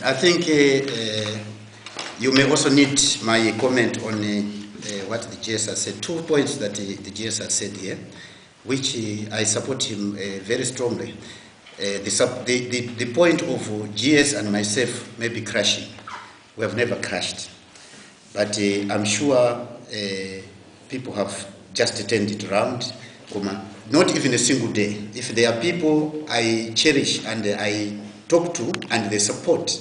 I think you may also need my comment on what the GS has said. 2 points that the GS has said here, which I support him very strongly. The point of GS and myself may be crashing. We have never crashed. But I'm sure people have just turned it around. Not even a single day. If there are people I cherish and I talk to and they support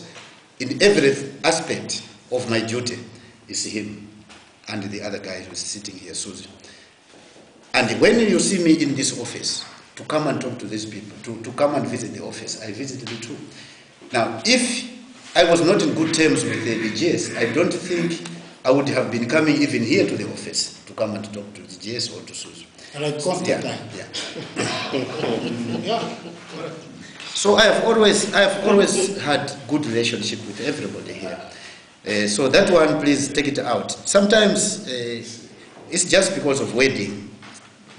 in every aspect of my duty, is him and the other guy who's sitting here, Susie. And when you see me in this office, to come and talk to these people, to come and visit the office, I visited it too. Now, if I was not in good terms with the GS, I don't think I would have been coming even here to the office to come and talk to the GS or to Susie. Like Constantine. Yeah. So I have always had good relationship with everybody here. So that one, please take it out. Sometimes it's just because of wedding,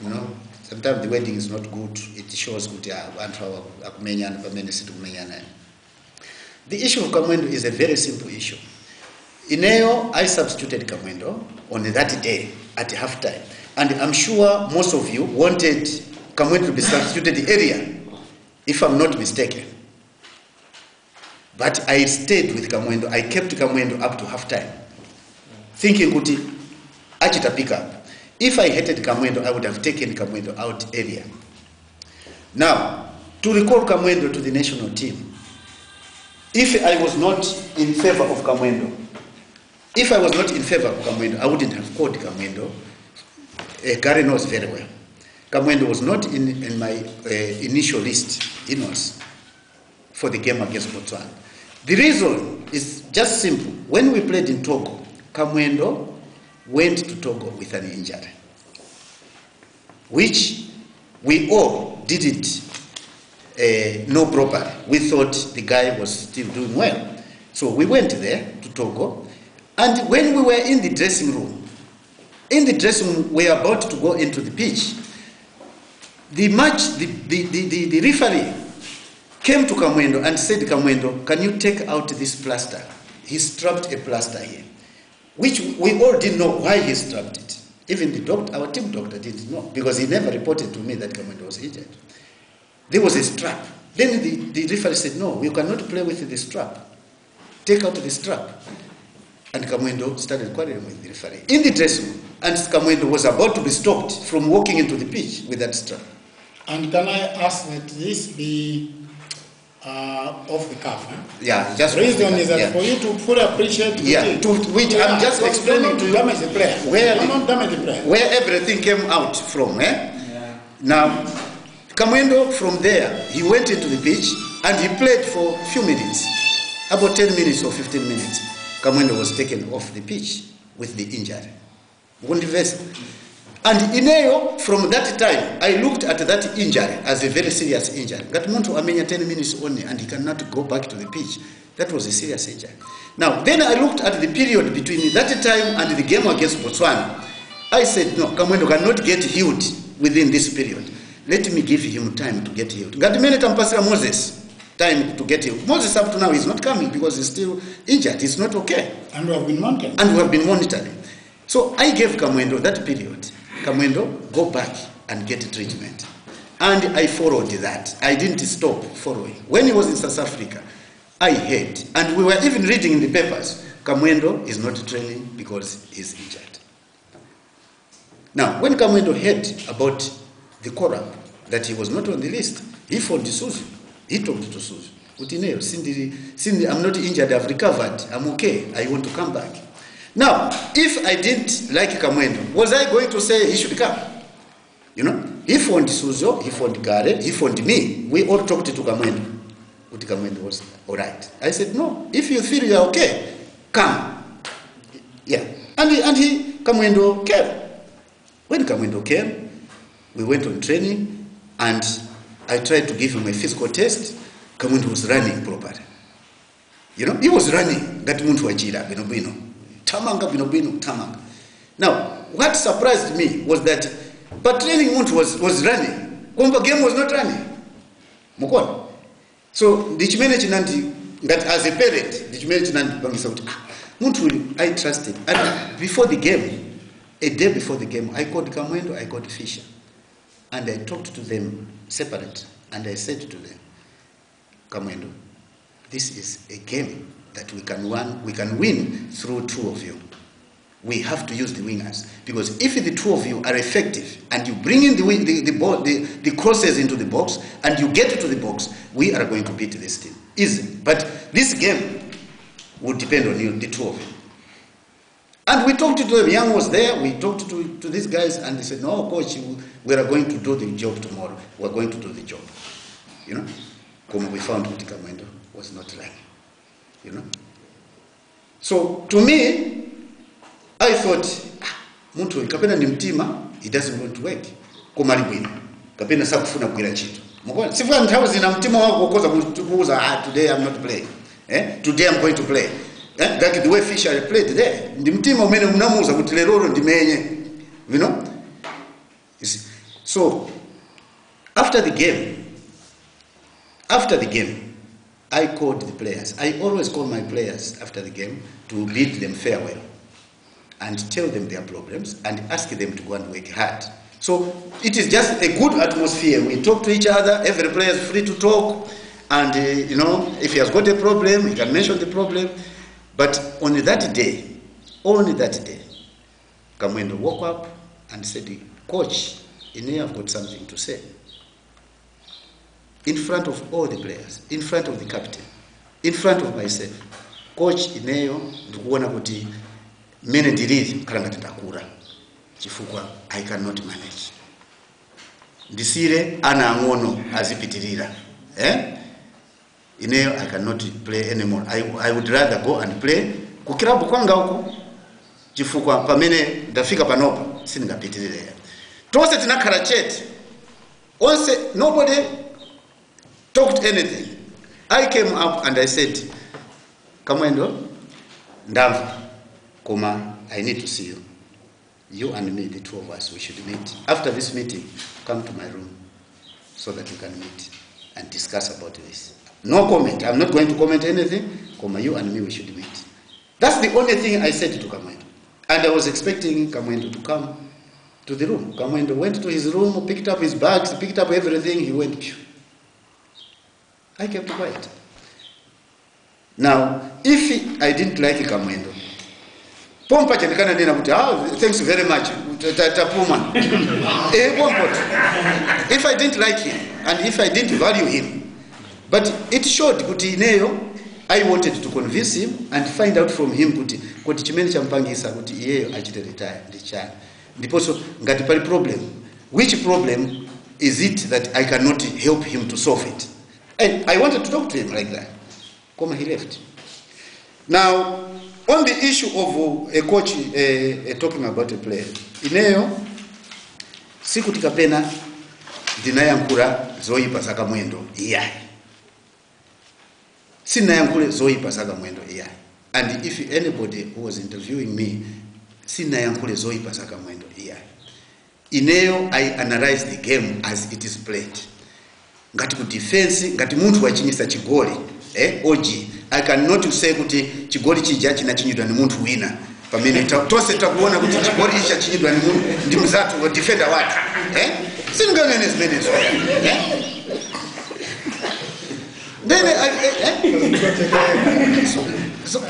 you know. Sometimes the wedding is not good. It shows good. The issue of Kamwendo is a very simple issue. Ineo, I substituted Kamwendo on that day at halftime. And I'm sure most of you wanted Kamwendo to be substituted earlier, if I'm not mistaken. But I stayed with Kamwendo. I kept Kamwendo up to halftime, thinking kuti achita pick up. If I hated Kamwendo, I would have taken Kamwendo out earlier. Now, to recall Kamwendo to the national team, if I was not in favor of Kamwendo, I wouldn't have called Kamwendo. Gary knows very well. Kamwendo was not in my initial list, for the game against Botswana. The reason is just simple. When we played in Togo, Kamwendo went to Togo with an injury, which we all didn't know properly. We thought the guy was still doing well. So we went there to Togo, and when we were in the dressing room, we were about to go into the pitch. The referee came to Kamwendo and said, Kamwendo, can you take out this plaster? He strapped a plaster here, which we all didn't know why he strapped it. Even the doctor, our team doctor, didn't know, because he never reported to me that Kamwendo was injured. There was a strap. Then the referee said, no, you cannot play with the strap. Take out the strap. And Kamwendo started quarreling with the referee in the dressing room. And Kamwendo was about to be stopped from walking into the pitch with that strap. And can I ask that this be off the cuff? Yeah, just the reason is that for you to fully appreciate which I'm just explaining to you damage the player. Where everything came out from. Now, Kamwendo from there, he went into the pitch and he played for a few minutes, about 10 minutes or 15 minutes. Kamwendo was taken off the pitch with the injury. And Ineo, from that time, I looked at that injury as a very serious injury. Gatmuntu amenya 10 minutes only and he cannot go back to the pitch. That was a serious injury. Now, then I looked at the period between that time and the game against Botswana. I said, no, Kamwendo cannot get healed within this period. Let me give him time to get healed. Gatimene tampasira Moses time to get healed. Moses up to now is not coming because he's still injured. He's not okay. And we have been monitoring. So I gave Kamwendo that period. Kamwendo, go back and get treatment. And I followed that. I didn't stop following. When he was in South Africa, I heard, and we were even reading in the papers, Kamwendo is not training because he's injured. Now, when Kamwendo heard about the corrupt, that he was not on the list, he phoned Susie. He talked to Susie. Utineo, Cindy, I'm not injured, I've recovered, I'm okay, I want to come back. Now, if I didn't like Kamwendo, was I going to say he should come? You know, he phoned Suzo, he phoned Gare, he phoned me. We all talked to Kamwendo. Kamwendo was all right. I said, no, if you feel you're okay, come. Yeah. And Kamwendo came. When Kamwendo came, we went on training, and I tried to give him a physical test. Kamwendo was running properly. You know, he was running. Gatimuntu wajira, bino. Tamanga binobino, tamanga. Now, what surprised me was that, but training Muntu was running. Kumba game was not running. Mukon. So, Dichimene Chinanti that as a parent ndichimene chinandipangisa kuti muntu uyu I trusted. And before the game, a day before the game, I called Kamwendo, I called Fisher, and I talked to them separate, and I said to them, Kamwendo, this is a game that we can win through two of you. We have to use the wingers, because if the two of you are effective and you bring in the crosses into the box and you get to the box, we are going to beat this team. Easy. But this game would depend on you, the two of you. And we talked to them. Young was there. We talked to these guys, and they said, "No, coach, we are going to do the job tomorrow. We are going to do the job." You know, como we found that Kamwendo was not lying. You know. So to me, I thought, muntu kapena ni mtima, it doesn't want to work. Komali bwino. Kapena sakufuna kugira chito. Mukona sifuka nthawi zina mtima wako koza kuuza today I'm not playing. Today I'm going to play. Like the way Fisher played there. Ndi mtima umene munamuza kuti lero ndimenye. You know? You see. So after the game, I called the players. I always call my players after the game to bid them farewell and tell them their problems and ask them to go and work hard. So it is just a good atmosphere. We talk to each other. Every player is free to talk, and you know, if he has got a problem, he can mention the problem. But only that day, Kamwendo woke up and said, "Coach, I've got something to say." In front of all the players, in front of the captain, in front of myself, "Coach, ineyo ndikuona kuti mene ndilili kalanga titakura chifukwa I cannot manage. Ndisire ana ang'ono azipitirira. Ineyo I cannot play anymore. I would rather go and play kukilabu kwanga huko chifukwa pamene ndafika panopa sindingapitirire." Tose tinakhala chete. Onse nobody talked anything. I came up and I said, "Kamwendo, ndamva. Koma, I need to see you. You and me, the two of us, we should meet. After this meeting, come to my room so that we can meet and discuss about this." No comment. I'm not going to comment anything. Koma, you and me, we should meet. That's the only thing I said to Kamwendo. And I was expecting Kamwendo to come to the room. Kamwendo went to his room, picked up his bags, picked up everything. He went. I kept quiet. Now, if I didn't like Kamwendo, pompa chandikana nena kuti thanks very much tapuma if I didn't like him and if I didn't value him, but it showed kuti ineyo I wanted to convince him and find out from him kuti chimene champangisa kuti iyeyo achite retire ndichana ndiponso ngati pali problem, which problem is it that I cannot help him to solve it. And I wanted to talk to him like that. Koma, he left. Now, on the issue of a coach talking about a player, ineyo sikuti kapena ndinayankhula zoyipa za Kamwendo iyayi. Sinayankhule zoyipa za Kamwendo iyayi. And if anybody who was interviewing me, sinayankhule zoyipa za Kamwendo iyayi. Ineyo I analyze the game as it is played. Ngati ku defense, ngati muntu wachinyisa chigoli, OG, I cannot say kuti chigoli chija chinachinyidwa ni muntu wina. Pamene tose takuona kuti chigoli ichi chachinyidwa ni muntu ndi mzatu wa defender wake. Singanene zimene zo. Then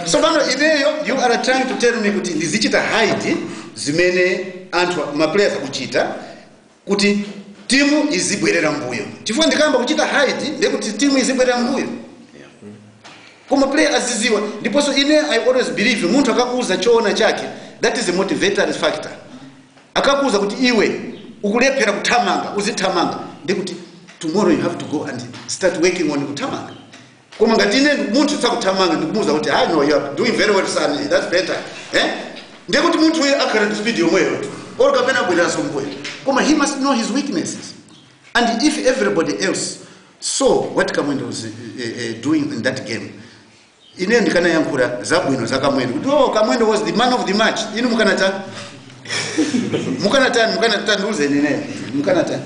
so bano ineyo you are trying to tell me kuti ndizichita hide zimene anthu ma players akuchita kuti timu izibwerera mbuyo. Chifukwa ndikamba kuchita hide ndekuti timu izibwerera mbuyo. Koma player aziziwa ndiponso ine I always believe muntu akakuza choona chake, that is a motivator factor. Akakuza kuti iwe ukulephera kuthamanga uzithamanga ndikuti tomorrow you have to go and start working on kuthamanga. Koma ngati ine muntu sakuthamanga ndikumuza kuti I know you are doing very well son, that's better. Ndikuti muntu uye akhala speed yomweyo or kapena bwera somboyo. Koma he must know his weaknesses. And if everybody else saw what Kamwendo was doing in that game, ine ndikana yankhula zabwino za Kamwendo. Oh, Kamwendo was the man of the match. Inu mukanata mukanata nduze nene mukanata